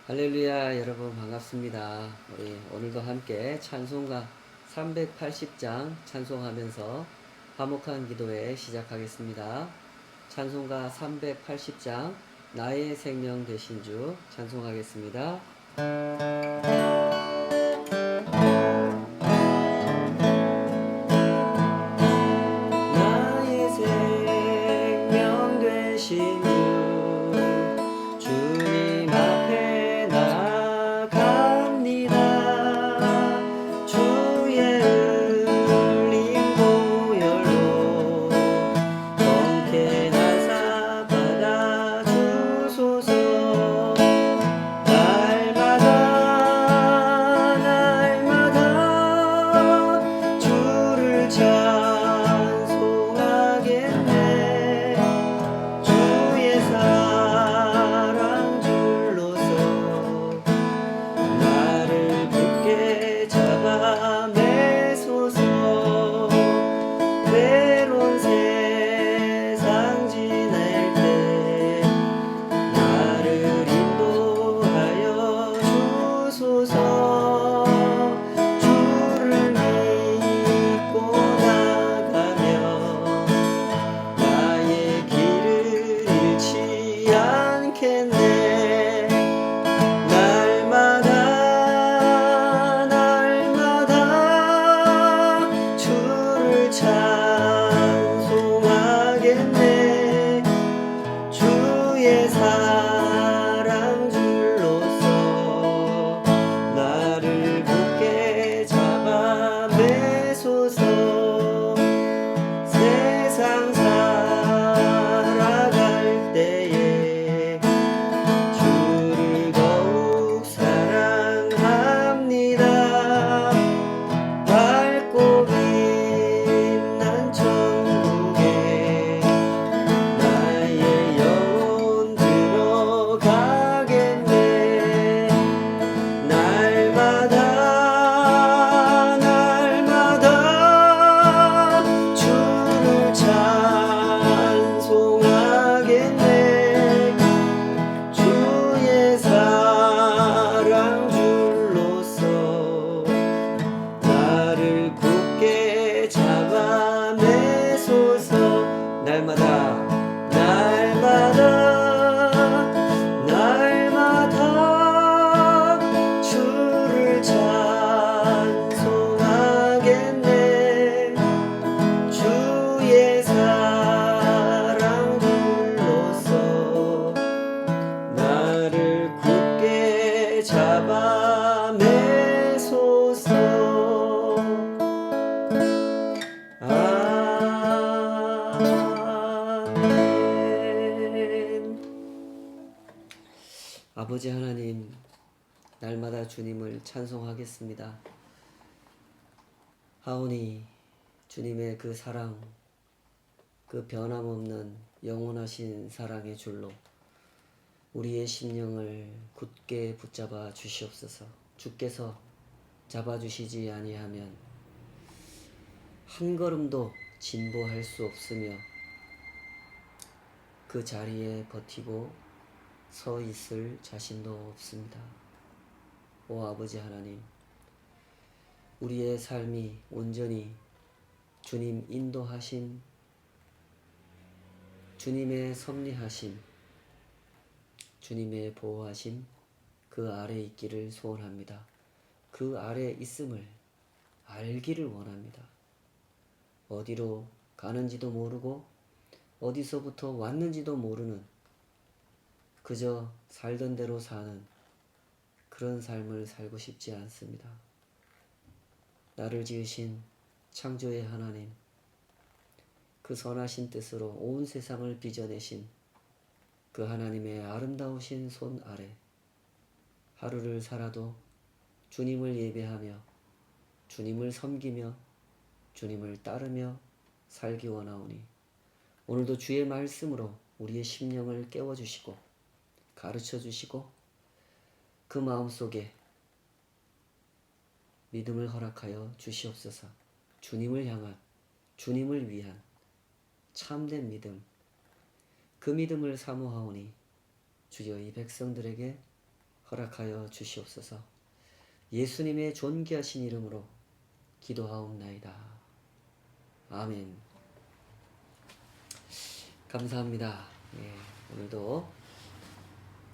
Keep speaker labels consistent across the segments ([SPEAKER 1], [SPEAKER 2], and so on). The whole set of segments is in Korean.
[SPEAKER 1] 할렐루야. 여러분 반갑습니다. 우리 오늘도 함께 찬송가 380장 찬송하면서 화목한 기도회 시작하겠습니다. 찬송가 380장 나의 생명 되신 주 찬송하겠습니다. 나의 생명 되신 주 주님 앞에 나아갑니다. 주의 흘린 보혈로 정케 나사 받아주소서. 날마다 주를 찬송하겠네. 주의 사랑 줄로서 나를 굳게 잡아 매소서. 외로운 세상 지낼 때 나를 인도하여 주소서. 주를 믿고 나가며 나의 길을 잃지 않겠네. 날마다 주를 찬송하겠네. 주의 사랑 줄로서 나를 굳게 잡아 매소서. 세상 살아갈 때에 주를 더욱 사랑합니다. 밝고 빛난 천국에 나의 영혼 들어가겠네. 날마다 주를 찬송하겠네. 주의 사랑 줄로서 나를 굳게 잡아 매소서. 날마다 주를 찬송하겠네. 주의 사랑 줄로서 나를 굳게 잡아 매소서. 아멘. 아버지 하나님, 날마다 주님을 찬송하겠습니다. 하오니 주님의 그 사랑, 그 변함없는 영원하신 사랑의 줄로 우리의 심령을 굳게 붙잡아 주시옵소서. 주께서 잡아주시지 아니하면 한 걸음도 진보할 수 없으며 그 자리에 버티고 서 있을 자신도 없습니다. 오 아버지 하나님, 우리의 삶이 온전히 주님 인도하심, 주님의 섭리하심, 주님의 보호하심 그 아래 있기를 소원합니다. 그 아래 있음을 알기를 원합니다. 어디로 가는지도 모르고 어디서부터 왔는지도 모르는, 그저 살던 대로 사는 그런 삶을 살고 싶지 않습니다. 나를 지으신 창조의 하나님, 그 선하신 뜻으로 온 세상을 빚어내신 그 하나님의 아름다우신 손 아래 하루를 살아도 주님을 예배하며 주님을 섬기며 주님을 따르며 살기 원하오니 오늘도 주의 말씀으로 우리의 심령을 깨워주시고 가르쳐주시고 그 마음속에 믿음을 허락하여 주시옵소서. 주님을 향한, 주님을 위한 참된 믿음, 그 믿음을 사모하오니 주여 이 백성들에게 허락하여 주시옵소서. 예수님의 존귀하신 이름으로 기도하옵나이다. 아멘. 감사합니다. 예, 오늘도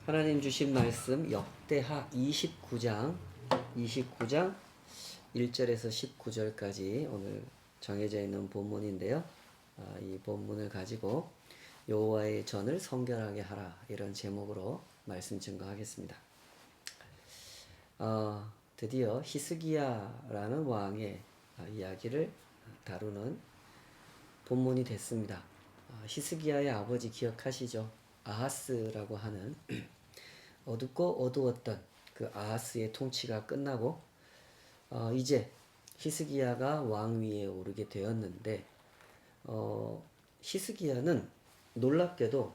[SPEAKER 1] 하나님 주신 말씀 역대하 29장 1절에서 19절까지 오늘 정해져 있는 본문인데요. 이 본문을 가지고 여호와의 전을 성결하게 하라, 이런 제목으로 말씀 증거하겠습니다. 드디어 히스기야라는 왕의 이야기를 다루는 본문이 됐습니다. 히스기야의 아버지 기억하시죠? 아하스라고 하는 어둡고 어두웠던 그 아하스의 통치가 끝나고 이제 히스기야가 왕위에 오르게 되었는데, 히스기야는 놀랍게도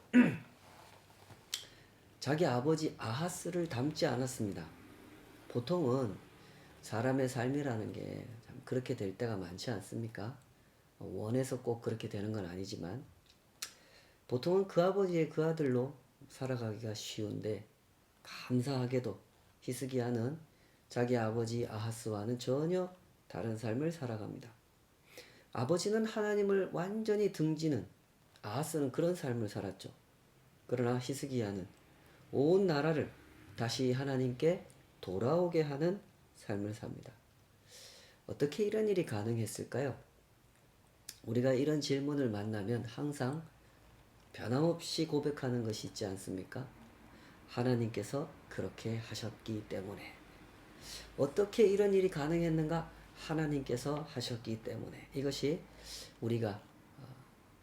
[SPEAKER 1] 자기 아버지 아하스를 닮지 않았습니다. 보통은 사람의 삶이라는 게 참 그렇게 될 때가 많지 않습니까? 원해서 꼭 그렇게 되는 건 아니지만 보통은 그 아버지의 그 아들로 살아가기가 쉬운데, 감사하게도 히스기야는 자기 아버지 아하스와는 전혀 다른 삶을 살아갑니다. 아버지는 하나님을 완전히 등지는, 아하스는 그런 삶을 살았죠. 그러나 히스기야는 온 나라를 다시 하나님께 돌아오게 하는 삶을 삽니다. 어떻게 이런 일이 가능했을까요? 우리가 이런 질문을 만나면 항상 변함없이 고백하는 것이 있지 않습니까? 하나님께서 그렇게 하셨기 때문에. 어떻게 이런 일이 가능했는가? 하나님께서 하셨기 때문에. 이것이 우리가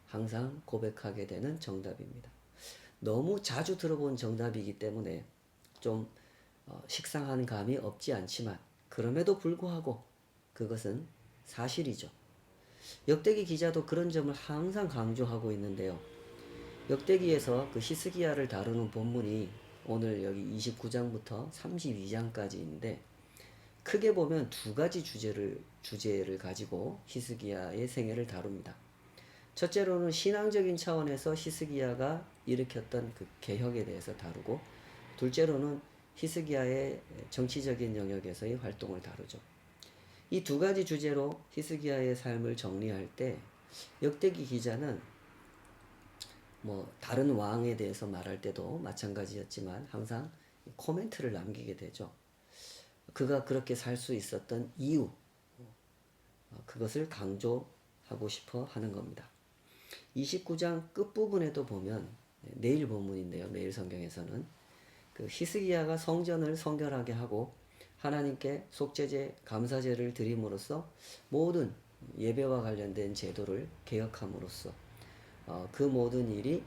[SPEAKER 1] 항상 고백하게 되는 정답입니다. 너무 자주 들어본 정답이기 때문에 좀 식상한 감이 없지 않지만, 그럼에도 불구하고 그것은 사실이죠. 역대기 기자도 그런 점을 항상 강조하고 있는데요. 역대기에서 그 히스기야를 다루는 본문이 오늘 여기 29장부터 32장까지인데, 크게 보면 두 가지 주제를 가지고 히스기야의 생애를 다룹니다. 첫째로는 신앙적인 차원에서 히스기야가 일으켰던 그 개혁에 대해서 다루고, 둘째로는 히스기야의 정치적인 영역에서의 활동을 다루죠. 이 두 가지 주제로 히스기야의 삶을 정리할 때 역대기 기자는 다른 왕에 대해서 말할 때도 마찬가지였지만 항상 코멘트를 남기게 되죠. 그가 그렇게 살 수 있었던 이유, 그것을 강조하고 싶어 하는 겁니다. 29장 끝부분에도 보면, 내일 본문인데요. 내일 성경에서는 그 히스기야가 성전을 성결하게 하고 하나님께 속죄제, 감사제를 드림으로써 모든 예배와 관련된 제도를 개혁함으로써 그 모든 일이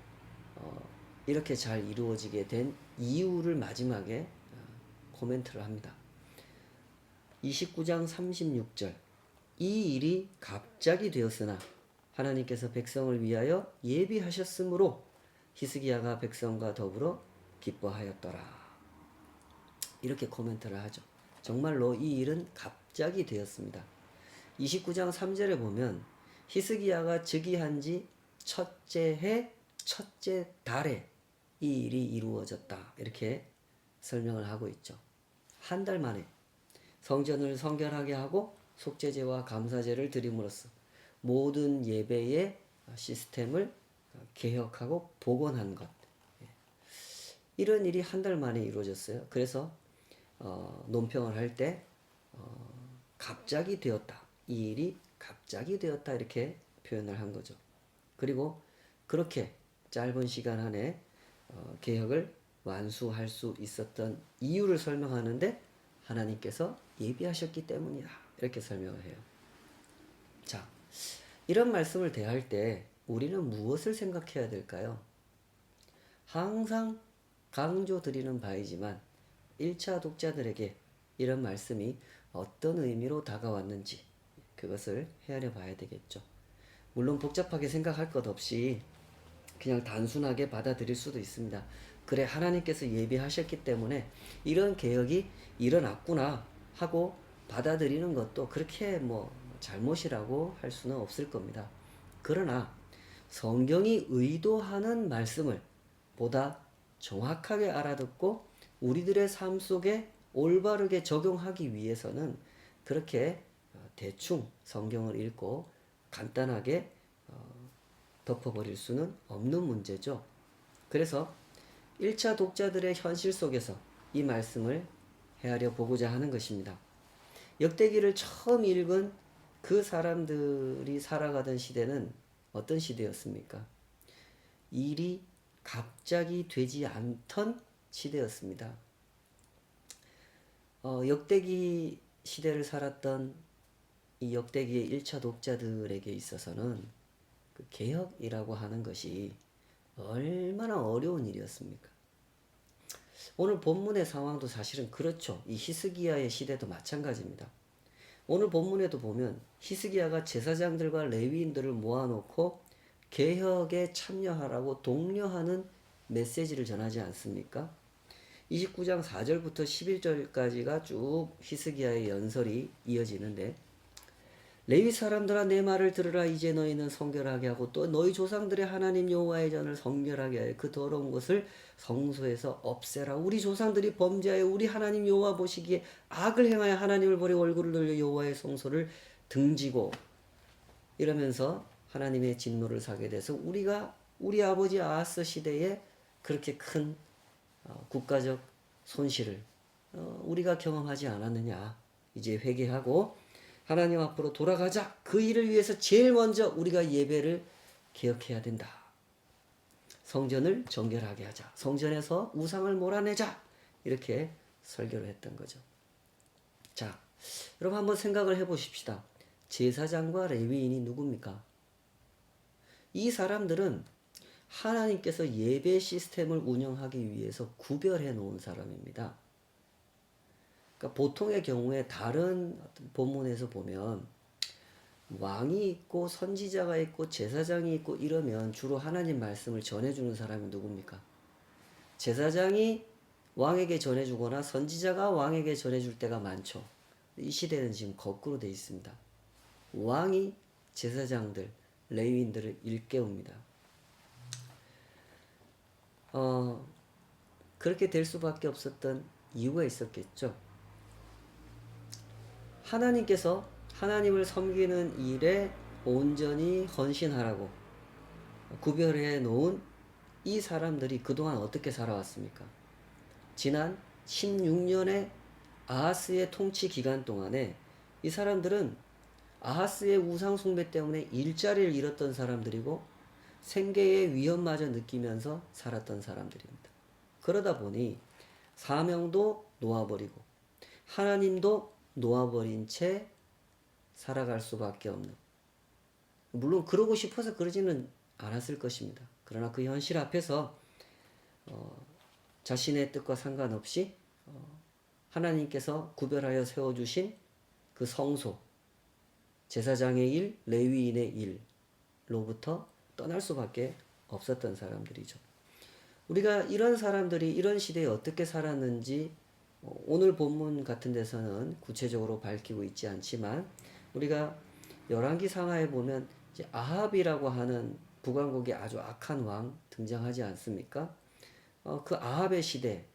[SPEAKER 1] 이렇게 잘 이루어지게 된 이유를 마지막에 코멘트를 합니다. 29장 36절, 이 일이 갑자기 되었으나 하나님께서 백성을 위하여 예비하셨으므로 히스기야가 백성과 더불어 기뻐하였더라. 이렇게 코멘트를 하죠. 정말로 이 일은 갑자기 되었습니다. 29장 3절에 보면 히스기야가 즉위한 지 첫째 해 첫째 달에 이 일이 이루어졌다, 이렇게 설명을 하고 있죠. 한 달 만에 성전을 성결하게 하고 속죄제와 감사제를 드림으로써 모든 예배의 시스템을 개혁하고 복원한 것, 이런 일이 한 달 만에 이루어졌어요. 그래서 논평을 할 때 갑자기 되었다, 이 일이 갑자기 되었다, 이렇게 표현을 한 거죠. 그리고 그렇게 짧은 시간 안에 개혁을 완수할 수 있었던 이유를 설명하는데, 하나님께서 예비하셨기 때문이다, 이렇게 설명을 해요. 자, 이런 말씀을 대할 때 우리는 무엇을 생각해야 될까요? 항상 강조드리는 바이지만 1차 독자들에게 이런 말씀이 어떤 의미로 다가왔는지 그것을 헤아려 봐야 되겠죠. 물론 복잡하게 생각할 것 없이 그냥 단순하게 받아들일 수도 있습니다. 그래, 하나님께서 예비하셨기 때문에 이런 개혁이 일어났구나 하고 받아들이는 것도 그렇게 잘못이라고 할 수는 없을 겁니다. 그러나 성경이 의도하는 말씀을 보다 정확하게 알아듣고 우리들의 삶 속에 올바르게 적용하기 위해서는 그렇게 대충 성경을 읽고 간단하게 덮어버릴 수는 없는 문제죠. 그래서 1차 독자들의 현실 속에서 이 말씀을 헤아려 보고자 하는 것입니다. 역대기를 처음 읽은 그 사람들이 살아가던 시대는 어떤 시대였습니까? 일이 갑자기 되지 않던 시대였습니다. 역대기 시대를 살았던 이 역대기의 1차 독자들에게 있어서는 그 개혁이라고 하는 것이 얼마나 어려운 일이었습니까? 오늘 본문의 상황도 사실은 그렇죠. 이 히스기야의 시대도 마찬가지입니다. 오늘 본문에도 보면 히스기야가 제사장들과 레위인들을 모아놓고 개혁에 참여하라고 독려하는 메시지를 전하지 않습니까? 29장 4절부터 11절까지가 쭉 히스기야의 연설이 이어지는데, 레위 사람들아 내 말을 들으라. 이제 너희는 성결하게 하고 또 너희 조상들의 하나님 여호와의 전을 성결하게 하여 그 더러운 것을 성소에서 없애라. 우리 조상들이 범죄하여 우리 하나님 여호와 보시기에 악을 행하여 하나님을 버리고 얼굴을 돌려 여호와의 성소를 등지고, 이러면서 하나님의 진노를 사게 돼서 우리가 우리 아버지 아하스 시대에 그렇게 큰 국가적 손실을 우리가 경험하지 않았느냐. 이제 회개하고 하나님 앞으로 돌아가자. 그 일을 위해서 제일 먼저 우리가 예배를 개혁해야 된다. 성전을 정결하게 하자. 성전에서 우상을 몰아내자. 이렇게 설교를 했던 거죠. 자, 여러분 한번 생각을 해보십시다. 제사장과 레위인이 누굽니까? 이 사람들은 하나님께서 예배 시스템을 운영하기 위해서 구별해 놓은 사람입니다. 그러니까 보통의 경우에 다른 본문에서 보면 왕이 있고 선지자가 있고 제사장이 있고 이러면 주로 하나님 말씀을 전해주는 사람이 누굽니까? 제사장이 왕에게 전해주거나 선지자가 왕에게 전해줄 때가 많죠. 이 시대는 지금 거꾸로 되어 있습니다. 왕이 제사장들, 레위인들을 일깨웁니다. 그렇게 될 수밖에 없었던 이유가 있었겠죠. 하나님께서 하나님을 섬기는 일에 온전히 헌신하라고 구별해 놓은 이 사람들이 그동안 어떻게 살아왔습니까? 지난 16년의 아하스의 통치 기간 동안에 이 사람들은 아하스의 우상 숭배 때문에 일자리를 잃었던 사람들이고 생계의 위험마저 느끼면서 살았던 사람들입니다. 그러다 보니 사명도 놓아버리고 하나님도 놓아버린 채 살아갈 수밖에 없는, 물론 그러고 싶어서 그러지는 않았을 것입니다. 그러나 그 현실 앞에서 자신의 뜻과 상관없이 하나님께서 구별하여 세워주신 그 성소, 제사장의 일, 레위인의 일로부터 떠날 수밖에 없었던 사람들이죠. 우리가 이런 사람들이 이런 시대에 어떻게 살았는지 오늘 본문 같은 데서는 구체적으로 밝히고 있지 않지만, 우리가 열왕기 상하에 보면 이제 아합이라고 하는 북왕국의 아주 악한 왕 등장하지 않습니까? 그 아합의 시대,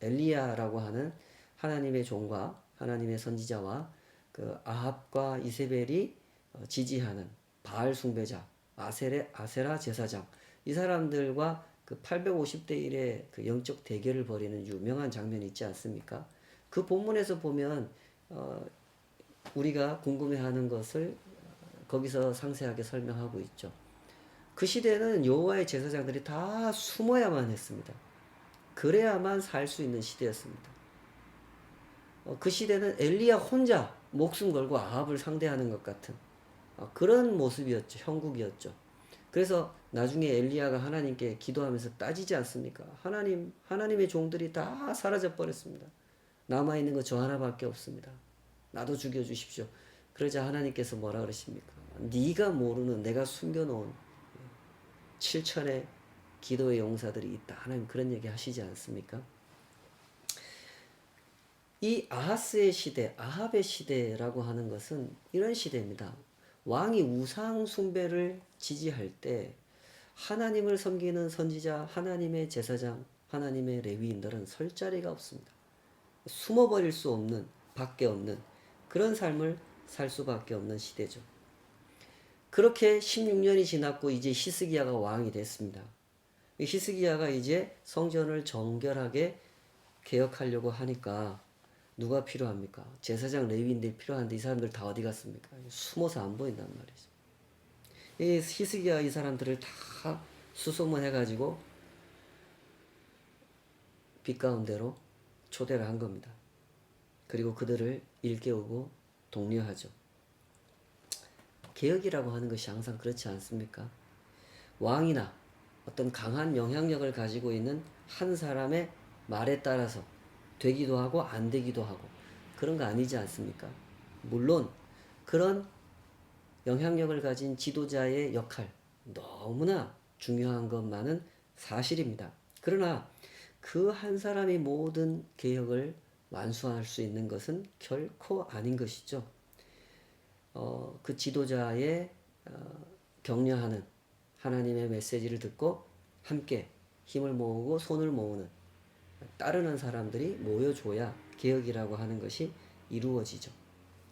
[SPEAKER 1] 엘리야라고 하는 하나님의 종과 하나님의 선지자와 그 아합과 이세벨이 지지하는 바알 숭배자 아세라 제사장, 이 사람들과 그 850대 1의 그 영적 대결을 벌이는 유명한 장면이 있지 않습니까? 그 본문에서 보면 우리가 궁금해하는 것을 거기서 상세하게 설명하고 있죠. 그 시대는 여호와의 제사장들이 다 숨어야만 했습니다. 그래야만 살 수 있는 시대였습니다. 그 시대는 엘리야 혼자 목숨 걸고 아합을 상대하는 것 같은 그런 모습이었죠. 형국이었죠. 그래서 나중에 엘리야가 하나님께 기도하면서 따지지 않습니까? 하나님의 종들이 다 사라져 버렸습니다. 남아있는 거 저 하나밖에 없습니다. 나도 죽여주십시오. 그러자 하나님께서 뭐라 그러십니까? 네가 모르는 내가 숨겨놓은 7천의 기도의 용사들이 있다. 하나님 그런 얘기 하시지 않습니까? 이 아하스의 시대, 아합의 시대라고 하는 것은 이런 시대입니다. 왕이 우상 숭배를 지지할 때 하나님을 섬기는 선지자, 하나님의 제사장, 하나님의 레위인들은 설 자리가 없습니다. 숨어버릴 수 없는, 밖에 없는 그런 삶을 살 수밖에 없는 시대죠. 그렇게 16년이 지났고 이제 히스기야가 왕이 됐습니다. 히스기야가 이제 성전을 정결하게 개혁하려고 하니까 누가 필요합니까? 제사장 레위인들이 필요한데 이 사람들 다 어디 갔습니까? 숨어서 안 보인단 말이죠. 이 히스기야 이 사람들을 다 수소문해가지고 빛 가운데로 초대를 한 겁니다. 그리고 그들을 일깨우고 독려하죠. 개혁이라고 하는 것이 항상 그렇지 않습니까? 왕이나 어떤 강한 영향력을 가지고 있는 한 사람의 말에 따라서 되기도 하고 안 되기도 하고 그런 거 아니지 않습니까? 물론 그런 영향력을 가진 지도자의 역할 너무나 중요한 것만은 사실입니다. 그러나 그 한 사람이 모든 개혁을 완수할 수 있는 것은 결코 아닌 것이죠. 그 지도자의 격려하는 하나님의 메시지를 듣고 함께 힘을 모으고 손을 모으는 따르는 사람들이 모여줘야 개혁이라고 하는 것이 이루어지죠.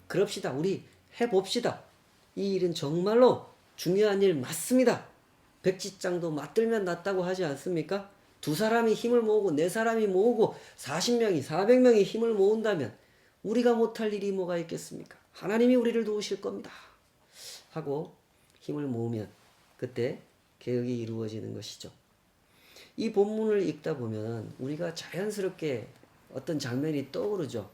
[SPEAKER 1] 그럽시다. 우리 해봅시다. 이 일은 정말로 중요한 일 맞습니다. 백지장도 맞들면 낫다고 하지 않습니까? 두 사람이 힘을 모으고 네 사람이 모으고 40명이 400명이 힘을 모은다면 우리가 못할 일이 뭐가 있겠습니까? 하나님이 우리를 도우실 겁니다. 하고 힘을 모으면 그때 개혁이 이루어지는 것이죠. 이 본문을 읽다 보면 우리가 자연스럽게 어떤 장면이 떠오르죠.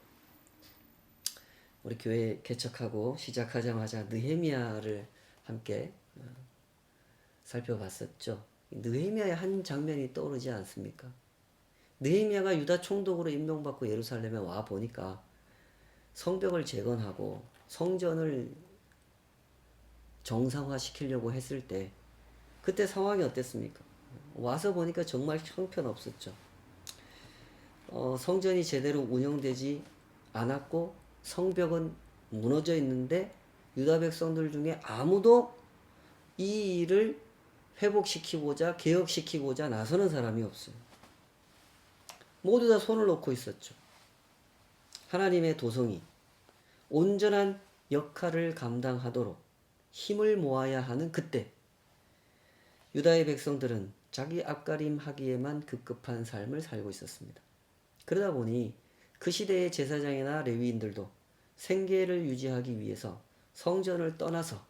[SPEAKER 1] 우리 교회 개척하고 시작하자마자 느헤미야를 함께 살펴봤었죠. 느헤미야의 한 장면이 떠오르지 않습니까? 느헤미야가 유다 총독으로 임명받고 예루살렘에 와 보니까 성벽을 재건하고 성전을 정상화시키려고 했을 때 그때 상황이 어땠습니까? 와서 보니까 정말 형편없었죠. 성전이 제대로 운영되지 않았고 성벽은 무너져 있는데 유다 백성들 중에 아무도 이 일을 회복시키고자 개혁시키고자 나서는 사람이 없어요. 모두 다 손을 놓고 있었죠. 하나님의 도성이 온전한 역할을 감당하도록 힘을 모아야 하는 그때 유다의 백성들은 자기 앞가림하기에만 급급한 삶을 살고 있었습니다. 그러다 보니 그 시대의 제사장이나 레위인들도 생계를 유지하기 위해서 성전을 떠나서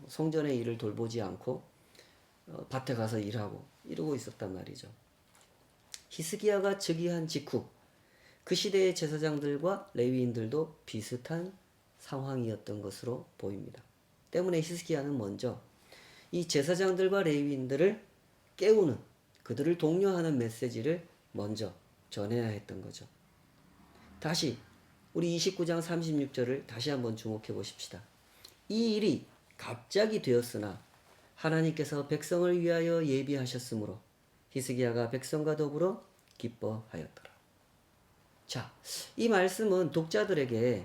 [SPEAKER 1] 성전의 일을 돌보지 않고 밭에 가서 일하고 이러고 있었단 말이죠. 히스기야가 즉위한 직후 그 시대의 제사장들과 레위인들도 비슷한 상황이었던 것으로 보입니다. 때문에 히스기야는 먼저 이 제사장들과 레위인들을 깨우는 그들을 독려하는 메시지를 먼저 전해야 했던 거죠. 다시 우리 29장 36절을 다시 한번 주목해 보십시다. 이 일이 갑자기 되었으나 하나님께서 백성을 위하여 예비하셨으므로 히스기야가 백성과 더불어 기뻐하였더라. 자, 이 말씀은 독자들에게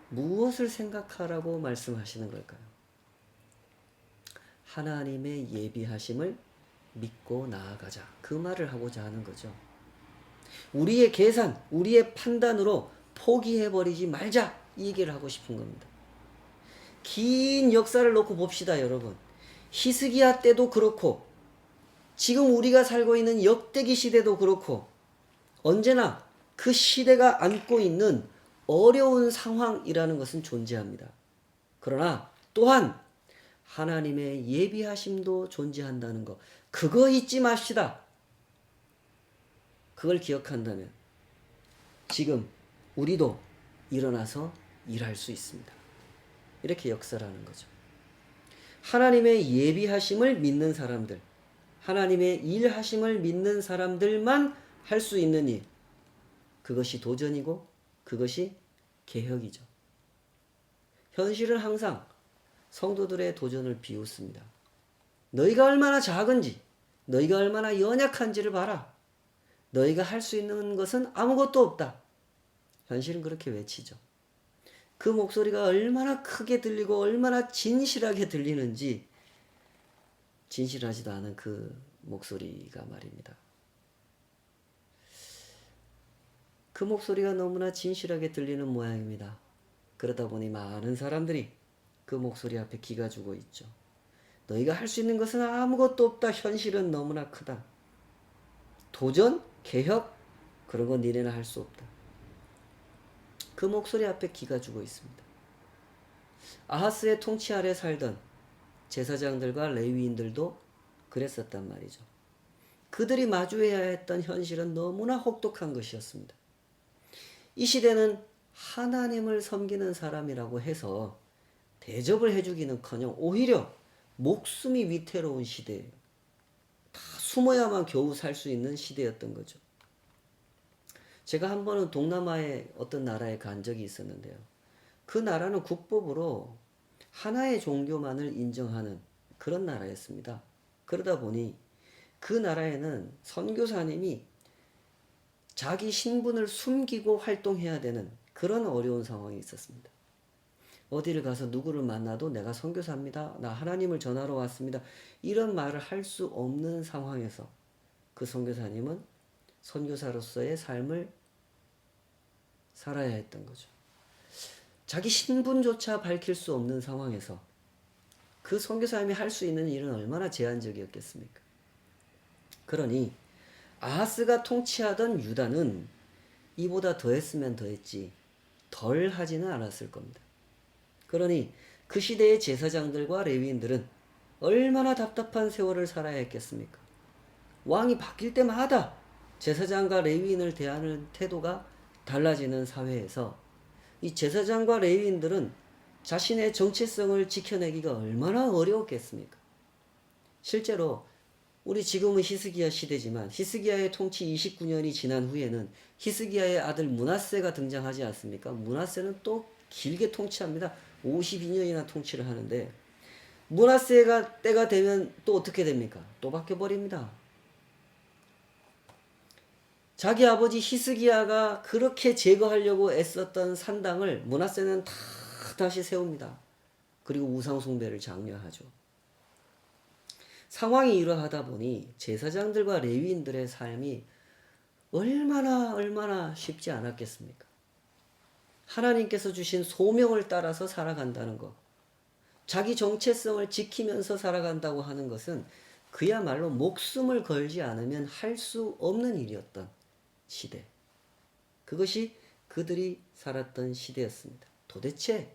[SPEAKER 1] 무엇을 생각하라고 말씀하시는 걸까요? 하나님의 예비하심을 믿고 나아가자. 그 말을 하고자 하는 거죠. 우리의 계산, 우리의 판단으로 포기해버리지 말자. 이 얘기를 하고 싶은 겁니다. 긴 역사를 놓고 봅시다, 여러분. 히스기야 때도 그렇고 지금 우리가 살고 있는 역대기 시대도 그렇고 언제나 그 시대가 안고 있는 어려운 상황이라는 것은 존재합니다. 그러나 또한 하나님의 예비하심도 존재한다는 것, 그거 잊지 맙시다. 그걸 기억한다면 지금 우리도 일어나서 일할 수 있습니다. 이렇게 역사라는 거죠. 하나님의 예비하심을 믿는 사람들, 하나님의 일하심을 믿는 사람들만 할 수 있는 일, 그것이 도전이고 그것이 개혁이죠. 현실은 항상 성도들의 도전을 비웃습니다. 너희가 얼마나 작은지, 너희가 얼마나 연약한지를 봐라. 너희가 할 수 있는 것은 아무것도 없다. 현실은 그렇게 외치죠. 그 목소리가 얼마나 크게 들리고 얼마나 진실하게 들리는지 진실하지도 않은 그 목소리가 말입니다. 그 목소리가 너무나 진실하게 들리는 모양입니다. 그러다 보니 많은 사람들이 그 목소리 앞에 기가 죽어 있죠. 너희가 할 수 있는 것은 아무것도 없다. 현실은 너무나 크다. 도전, 개혁, 그런 건 니네는 할 수 없다. 그 목소리 앞에 기가 죽어 있습니다. 아하스의 통치 아래 살던 제사장들과 레위인들도 그랬었단 말이죠. 그들이 마주해야 했던 현실은 너무나 혹독한 것이었습니다. 이 시대는 하나님을 섬기는 사람이라고 해서 대접을 해주기는커녕 오히려 목숨이 위태로운 시대예요. 다 숨어야만 겨우 살 수 있는 시대였던 거죠. 제가 한 번은 동남아의 어떤 나라에 간 적이 있었는데요. 그 나라는 국법으로 하나의 종교만을 인정하는 그런 나라였습니다. 그러다 보니 그 나라에는 선교사님이 자기 신분을 숨기고 활동해야 되는 그런 어려운 상황이 있었습니다. 어디를 가서 누구를 만나도 내가 선교사입니다. 나 하나님을 전하러 왔습니다. 이런 말을 할 수 없는 상황에서 그 선교사님은 선교사로서의 삶을 살아야 했던 거죠. 자기 신분조차 밝힐 수 없는 상황에서 그 선교사님이 할 수 있는 일은 얼마나 제한적이었겠습니까? 그러니 아하스가 통치하던 유다는 이보다 더했으면 더했지 덜 하지는 않았을 겁니다. 그러니 그 시대의 제사장들과 레위인들은 얼마나 답답한 세월을 살아야 했겠습니까? 왕이 바뀔 때마다 제사장과 레위인을 대하는 태도가 달라지는 사회에서 이 제사장과 레위인들은 자신의 정체성을 지켜내기가 얼마나 어려웠겠습니까? 실제로 우리 지금은 히스기야 시대지만 히스기야의 통치 29년이 지난 후에는 히스기야의 아들 므낫세가 등장하지 않습니까? 므낫세는 또 길게 통치합니다. 52년이나 통치를 하는데 므낫세가 때가 되면 또 어떻게 됩니까? 또 바뀌어버립니다. 자기 아버지 히스기야가 그렇게 제거하려고 애썼던 산당을 므낫세는 다 다시 세웁니다. 그리고 우상 숭배를 장려하죠. 상황이 이러하다 보니 제사장들과 레위인들의 삶이 얼마나 쉽지 않았겠습니까? 하나님께서 주신 소명을 따라서 살아간다는 것, 자기 정체성을 지키면서 살아간다고 하는 것은 그야말로 목숨을 걸지 않으면 할 수 없는 일이었던 시대. 그것이 그들이 살았던 시대였습니다. 도대체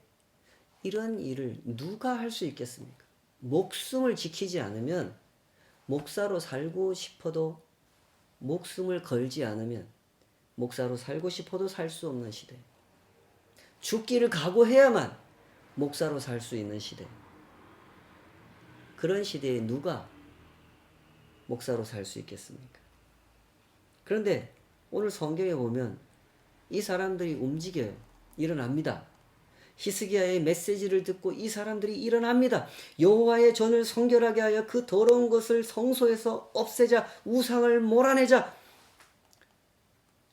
[SPEAKER 1] 이런 일을 누가 할 수 있겠습니까? 목숨을 지키지 않으면 목사로 살고 싶어도 목숨을 걸지 않으면 목사로 살고 싶어도 살 수 없는 시대. 죽기를 각오해야만 목사로 살 수 있는 시대. 그런 시대에 누가 목사로 살 수 있겠습니까? 그런데 오늘 성경에 보면 이 사람들이 움직여요. 일어납니다. 히스기야의 메시지를 듣고 이 사람들이 일어납니다. 여호와의 전을 성결하게 하여 그 더러운 것을 성소에서 없애자. 우상을 몰아내자.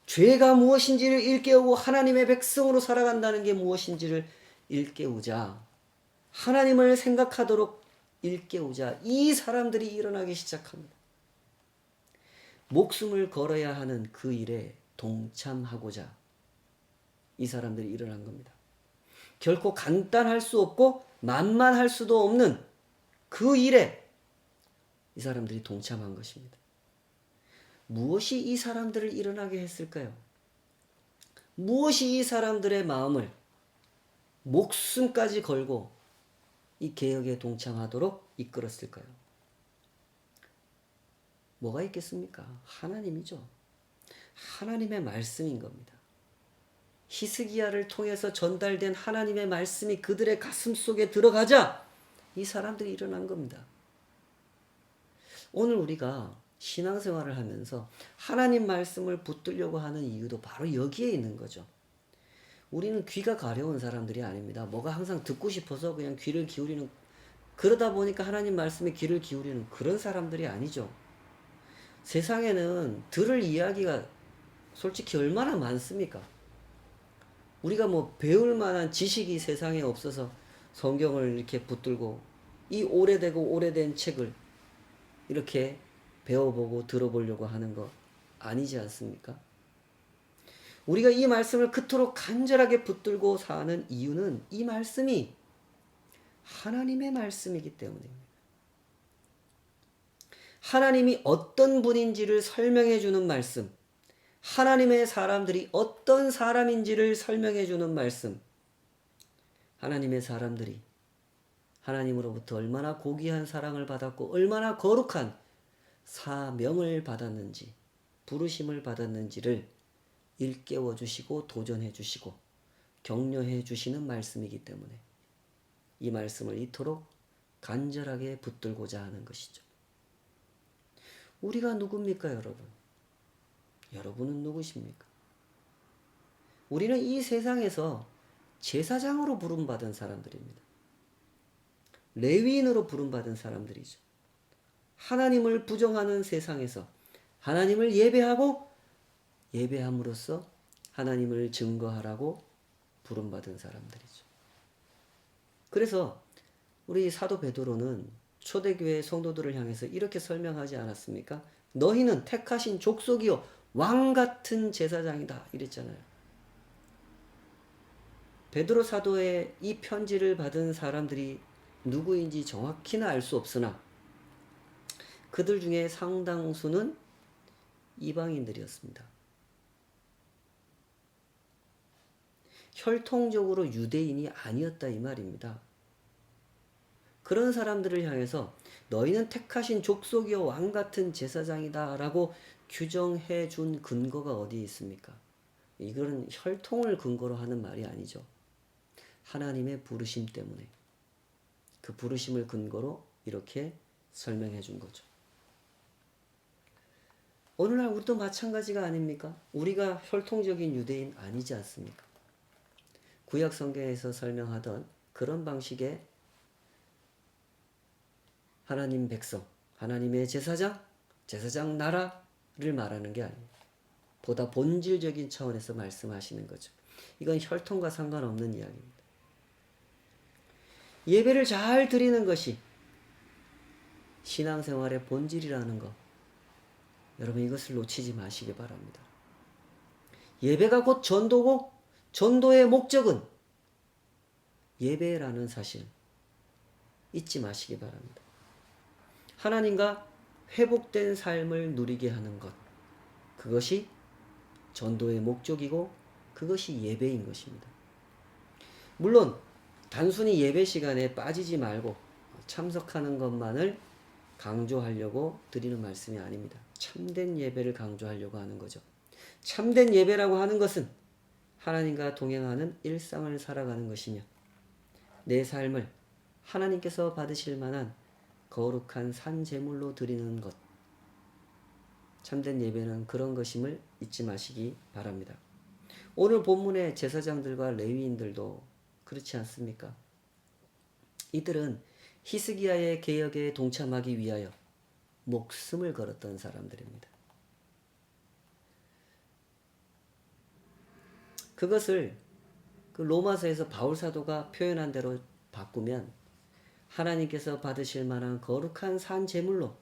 [SPEAKER 1] 죄가 무엇인지를 일깨우고 하나님의 백성으로 살아간다는 게 무엇인지를 일깨우자. 하나님을 생각하도록 일깨우자. 이 사람들이 일어나기 시작합니다. 목숨을 걸어야 하는 그 일에 동참하고자 이 사람들이 일어난 겁니다. 결코 간단할 수 없고 만만할 수도 없는 그 일에 이 사람들이 동참한 것입니다. 무엇이 이 사람들을 일어나게 했을까요? 무엇이 이 사람들의 마음을 목숨까지 걸고 이 개혁에 동참하도록 이끌었을까요? 뭐가 있겠습니까? 하나님이죠. 하나님의 말씀인 겁니다. 히스기야를 통해서 전달된 하나님의 말씀이 그들의 가슴 속에 들어가자 이 사람들이 일어난 겁니다. 오늘 우리가 신앙생활을 하면서 하나님 말씀을 붙들려고 하는 이유도 바로 여기에 있는 거죠. 우리는 귀가 가려운 사람들이 아닙니다. 뭐가 항상 듣고 싶어서 그냥 귀를 기울이는, 그러다 보니까 하나님 말씀에 귀를 기울이는 그런 사람들이 아니죠. 세상에는 들을 이야기가 솔직히 얼마나 많습니까? 우리가 뭐 배울 만한 지식이 세상에 없어서 성경을 이렇게 붙들고 이 오래된 책을 이렇게 배워보고 들어보려고 하는 거 아니지 않습니까? 우리가 이 말씀을 그토록 간절하게 붙들고 사는 이유는 이 말씀이 하나님의 말씀이기 때문입니다. 하나님이 어떤 분인지를 설명해 주는 말씀, 하나님의 사람들이 어떤 사람인지를 설명해 주는 말씀, 하나님의 사람들이 하나님으로부터 얼마나 고귀한 사랑을 받았고 얼마나 거룩한 사명을 받았는지, 부르심을 받았는지를 일깨워 주시고 도전해 주시고 격려해 주시는 말씀이기 때문에 이 말씀을 이토록 간절하게 붙들고자 하는 것이죠. 우리가 누굽니까, 여러분? 여러분은 누구십니까? 우리는 이 세상에서 제사장으로 부름받은 사람들입니다. 레위인으로 부름받은 사람들이죠. 하나님을 부정하는 세상에서 하나님을 예배하고 예배함으로써 하나님을 증거하라고 부름받은 사람들이죠. 그래서 우리 사도 베드로는 초대교회 성도들을 향해서 이렇게 설명하지 않았습니까? 너희는 택하신 족속이요 왕같은 제사장이다 이랬잖아요. 베드로 사도의 이 편지를 받은 사람들이 누구인지 정확히는 알 수 없으나 그들 중에 상당수는 이방인들이었습니다. 혈통적으로 유대인이 아니었다 이 말입니다. 그런 사람들을 향해서 너희는 택하신 족속이요 왕같은 제사장이다 라고 규정해 준 근거가 어디에 있습니까? 이거는 혈통을 근거로 하는 말이 아니죠. 하나님의 부르심 때문에 그 부르심을 근거로 이렇게 설명해 준 거죠. 오늘날 우리도 마찬가지가 아닙니까? 우리가 혈통적인 유대인 아니지 않습니까? 구약 성경에서 설명하던 그런 방식의 하나님 백성, 하나님의 제사장, 제사장 나라를 말하는 게 아닙니다. 보다 본질적인 차원에서 말씀하시는 거죠. 이건 혈통과 상관없는 이야기입니다. 예배를 잘 드리는 것이 신앙생활의 본질이라는 것. 여러분 이것을 놓치지 마시기 바랍니다. 예배가 곧 전도고 전도의 목적은 예배라는 사실 잊지 마시기 바랍니다. 하나님과 회복된 삶을 누리게 하는 것. 그것이 전도의 목적이고 그것이 예배인 것입니다. 물론 단순히 예배 시간에 빠지지 말고 참석하는 것만을 강조하려고 드리는 말씀이 아닙니다. 참된 예배를 강조하려고 하는 거죠. 참된 예배라고 하는 것은 하나님과 동행하는 일상을 살아가는 것이며 내 삶을 하나님께서 받으실 만한 거룩한 산제물로 드리는 것. 참된 예배는 그런 것임을 잊지 마시기 바랍니다. 오늘 본문의 제사장들과 레위인들도 그렇지 않습니까? 이들은 히스기야의 개혁에 동참하기 위하여 목숨을 걸었던 사람들입니다. 그것을 그 로마서에서 바울 사도가 표현한 대로 바꾸면 하나님께서 받으실 만한 거룩한 산 제물로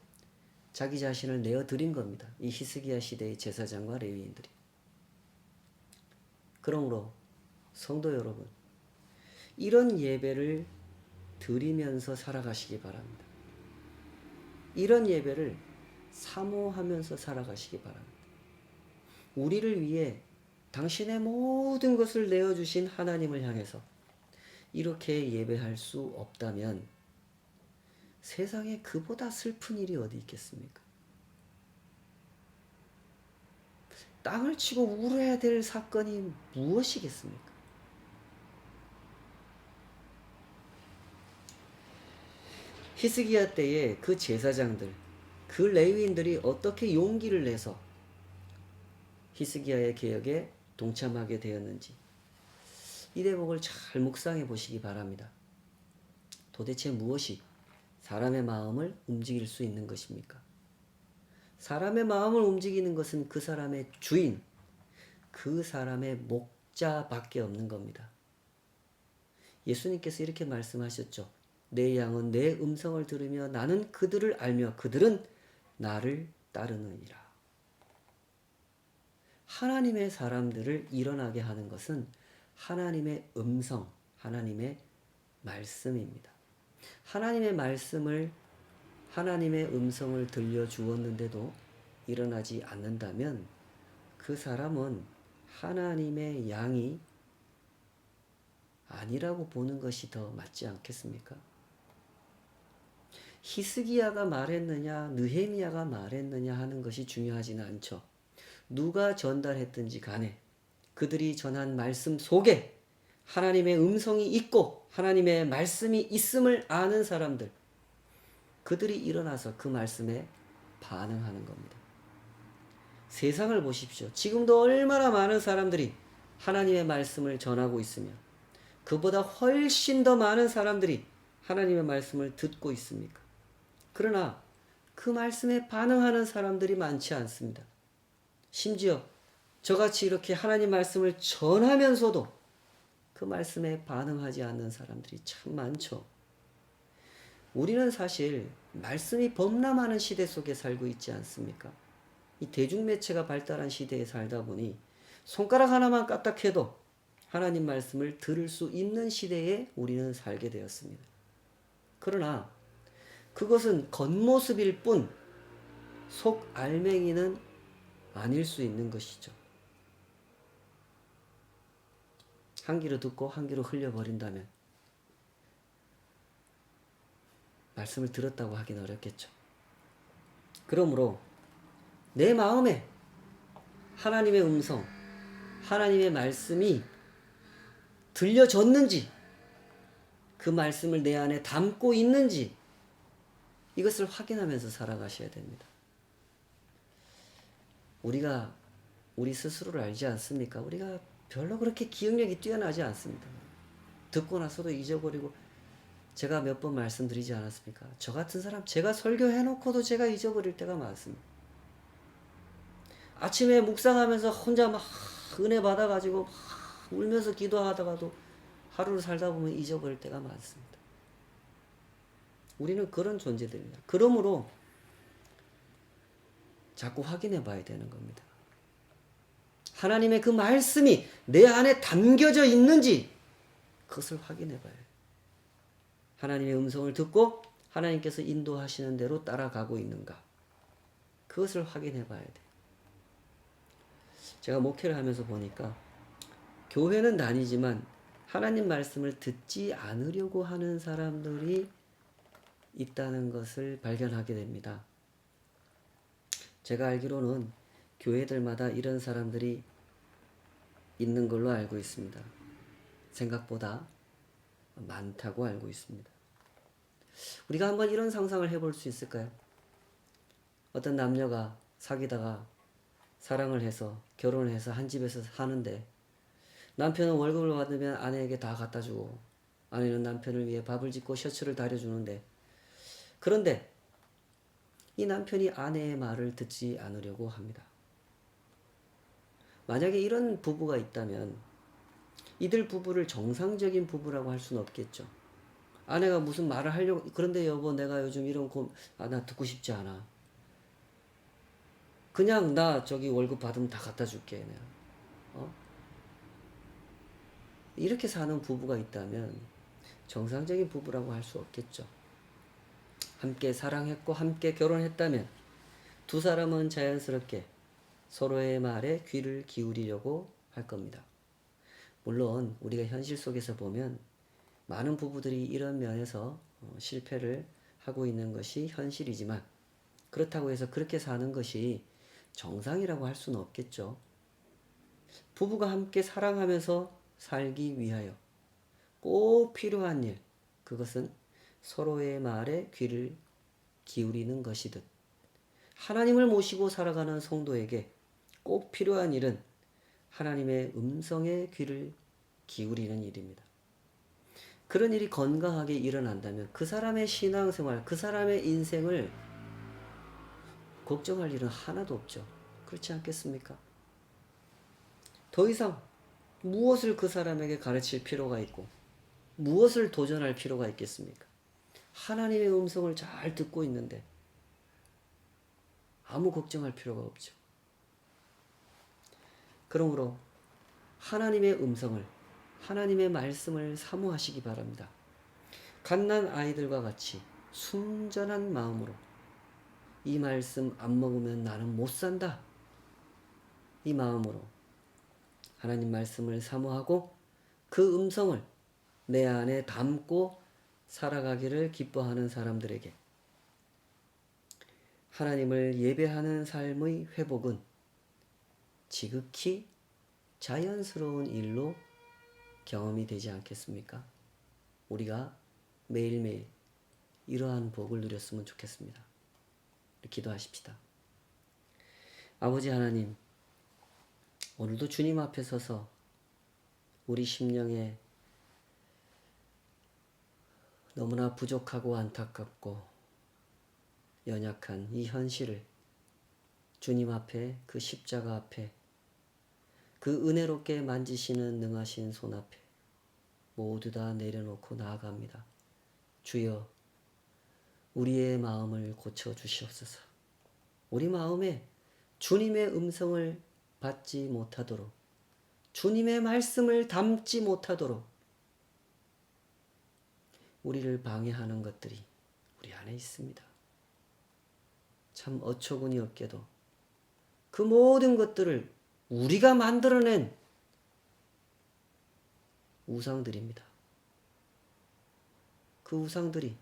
[SPEAKER 1] 자기 자신을 내어 드린 겁니다. 이 히스기야 시대의 제사장과 레위인들이. 그러므로 성도 여러분, 이런 예배를 드리면서 살아가시기 바랍니다. 이런 예배를 사모하면서 살아가시기 바랍니다. 우리를 위해 당신의 모든 것을 내어주신 하나님을 향해서 이렇게 예배할 수 없다면 세상에 그보다 슬픈 일이 어디 있겠습니까? 땅을 치고 울어야 될 사건이 무엇이겠습니까? 히스기야 때에 그 제사장들, 그 레위인들이 어떻게 용기를 내서 히스기야의 개혁에 동참하게 되었는지 이 대목을 잘 묵상해 보시기 바랍니다. 도대체 무엇이 사람의 마음을 움직일 수 있는 것입니까? 사람의 마음을 움직이는 것은 그 사람의 주인, 그 사람의 목자밖에 없는 겁니다. 예수님께서 이렇게 말씀하셨죠. 내 양은 내 음성을 들으며 나는 그들을 알며 그들은 나를 따르느니라. 하나님의 사람들을 일어나게 하는 것은 하나님의 음성, 하나님의 말씀입니다. 하나님의 음성을 들려주었는데도 일어나지 않는다면 그 사람은 하나님의 양이 아니라고 보는 것이 더 맞지 않겠습니까? 히스기야가 말했느냐, 느헤미야가 말했느냐 하는 것이 중요하지는 않죠. 누가 전달했든지 간에 그들이 전한 말씀 속에 하나님의 음성이 있고 하나님의 말씀이 있음을 아는 사람들, 그들이 일어나서 그 말씀에 반응하는 겁니다. 세상을 보십시오. 지금도 얼마나 많은 사람들이 하나님의 말씀을 전하고 있으며 그보다 훨씬 더 많은 사람들이 하나님의 말씀을 듣고 있습니까? 그러나 그 말씀에 반응하는 사람들이 많지 않습니다. 심지어 저같이 이렇게 하나님 말씀을 전하면서도 그 말씀에 반응하지 않는 사람들이 참 많죠. 우리는 사실 말씀이 범람하는 시대 속에 살고 있지 않습니까? 이 대중매체가 발달한 시대에 살다 보니 손가락 하나만 까딱해도 하나님 말씀을 들을 수 있는 시대에 우리는 살게 되었습니다. 그러나 그것은 겉모습일 뿐 속 알맹이는 아닐 수 있는 것이죠. 한 귀로 듣고 한 귀로 흘려버린다면 말씀을 들었다고 하긴 어렵겠죠. 그러므로 내 마음에 하나님의 음성, 하나님의 말씀이 들려졌는지, 그 말씀을 내 안에 담고 있는지 이것을 확인하면서 살아가셔야 됩니다. 우리가 우리 스스로를 알지 않습니까? 우리가 별로 그렇게 기억력이 뛰어나지 않습니다. 듣고 나서도 잊어버리고, 제가 몇 번 말씀드리지 않았습니까? 저 같은 사람 제가 설교해놓고도 제가 잊어버릴 때가 많습니다. 아침에 묵상하면서 혼자 막 은혜 받아가지고 막 울면서 기도하다가도 하루를 살다 보면 잊어버릴 때가 많습니다. 우리는 그런 존재들입니다. 그러므로 자꾸 확인해 봐야 되는 겁니다. 하나님의 그 말씀이 내 안에 담겨져 있는지 그것을 확인해 봐야 해요. 하나님의 음성을 듣고 하나님께서 인도하시는 대로 따라가고 있는가, 그것을 확인해 봐야 돼요. 제가 목회를 하면서 보니까 교회는 다니지만 하나님 말씀을 듣지 않으려고 하는 사람들이 있다는 것을 발견하게 됩니다. 제가 알기로는 교회들마다 이런 사람들이 있는 걸로 알고 있습니다. 생각보다 많다고 알고 있습니다. 우리가 한번 이런 상상을 해볼 수 있을까요? 어떤 남녀가 사귀다가 사랑을 해서 결혼을 해서 한 집에서 사는데 남편은 월급을 받으면 아내에게 다 갖다 주고 아내는 남편을 위해 밥을 짓고 셔츠를 다려주는데, 그런데 이 남편이 아내의 말을 듣지 않으려고 합니다. 만약에 이런 부부가 있다면 이들 부부를 정상적인 부부라고 할 수는 없겠죠. 아내가 무슨 말을 하려고, 그런데 여보 내가 요즘 이런 나 듣고 싶지 않아. 그냥 나 저기 월급 받으면 다 갖다 줄게. 내가. 이렇게 사는 부부가 있다면 정상적인 부부라고 할 수 없겠죠. 함께 사랑했고 함께 결혼했다면 두 사람은 자연스럽게 서로의 말에 귀를 기울이려고 할 겁니다. 물론 우리가 현실 속에서 보면 많은 부부들이 이런 면에서 실패를 하고 있는 것이 현실이지만, 그렇다고 해서 그렇게 사는 것이 정상이라고 할 수는 없겠죠. 부부가 함께 사랑하면서 살기 위하여 꼭 필요한 일, 그것은 서로의 말에 귀를 기울이는 것이듯 하나님을 모시고 살아가는 성도에게 꼭 필요한 일은 하나님의 음성에 귀를 기울이는 일입니다. 그런 일이 건강하게 일어난다면 그 사람의 신앙생활, 그 사람의 인생을 걱정할 일은 하나도 없죠. 그렇지 않겠습니까? 더 이상 무엇을 그 사람에게 가르칠 필요가 있고 무엇을 도전할 필요가 있겠습니까? 하나님의 음성을 잘 듣고 있는데 아무 걱정할 필요가 없죠. 그러므로 하나님의 음성을, 하나님의 말씀을 사모하시기 바랍니다. 갓난 아이들과 같이 순전한 마음으로 이 말씀 안 먹으면 나는 못 산다. 이 마음으로 하나님 말씀을 사모하고 그 음성을 내 안에 담고 살아가기를 기뻐하는 사람들에게 하나님을 예배하는 삶의 회복은 지극히 자연스러운 일로 경험이 되지 않겠습니까? 우리가 매일매일 이러한 복을 누렸으면 좋겠습니다. 기도하십시다. 아버지 하나님, 오늘도 주님 앞에 서서 우리 심령에 너무나 부족하고 안타깝고 연약한 이 현실을 주님 앞에, 그 십자가 앞에, 그 은혜롭게 만지시는 능하신 손 앞에 모두 다 내려놓고 나아갑니다. 주여, 우리의 마음을 고쳐 주시옵소서. 우리 마음에 주님의 음성을 받지 못하도록, 주님의 말씀을 담지 못하도록 우리를 방해하는 것들이 우리 안에 있습니다. 참 어처구니 없게도 그 모든 것들을 우리가 만들어낸 우상들입니다. 그 우상들이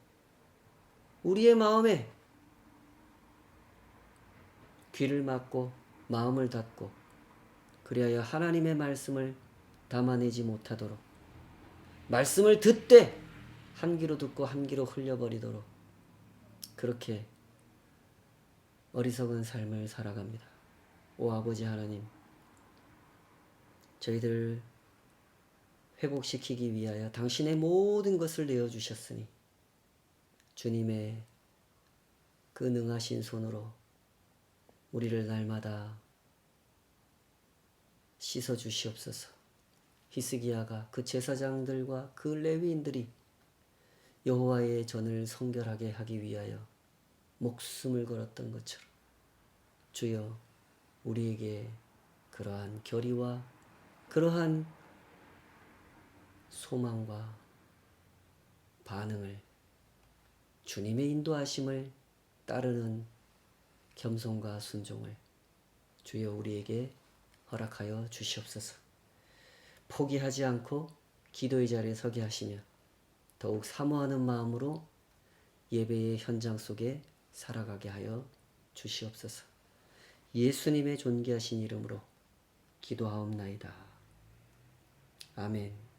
[SPEAKER 1] 우리의 마음에 귀를 막고 마음을 닫고 그리하여 하나님의 말씀을 담아내지 못하도록, 말씀을 듣되 한 귀로 듣고 한 귀로 흘려버리도록 그렇게 어리석은 삶을 살아갑니다. 오 아버지 하나님, 저희들 회복시키기 위하여 당신의 모든 것을 내어주셨으니 주님의 그 능하신 손으로 우리를 날마다 씻어 주시옵소서. 히스기야가 그 제사장들과 그 레위인들이 여호와의 전을 성결하게 하기 위하여 목숨을 걸었던 것처럼 주여, 우리에게 그러한 결의와 그러한 소망과 반응을, 주님의 인도하심을 따르는 겸손과 순종을 주여 우리에게 허락하여 주시옵소서. 포기하지 않고 기도의 자리에 서게 하시며 더욱 사모하는 마음으로 예배의 현장 속에 살아가게 하여 주시옵소서. 예수님의 존귀하신 이름으로 기도하옵나이다. 아멘.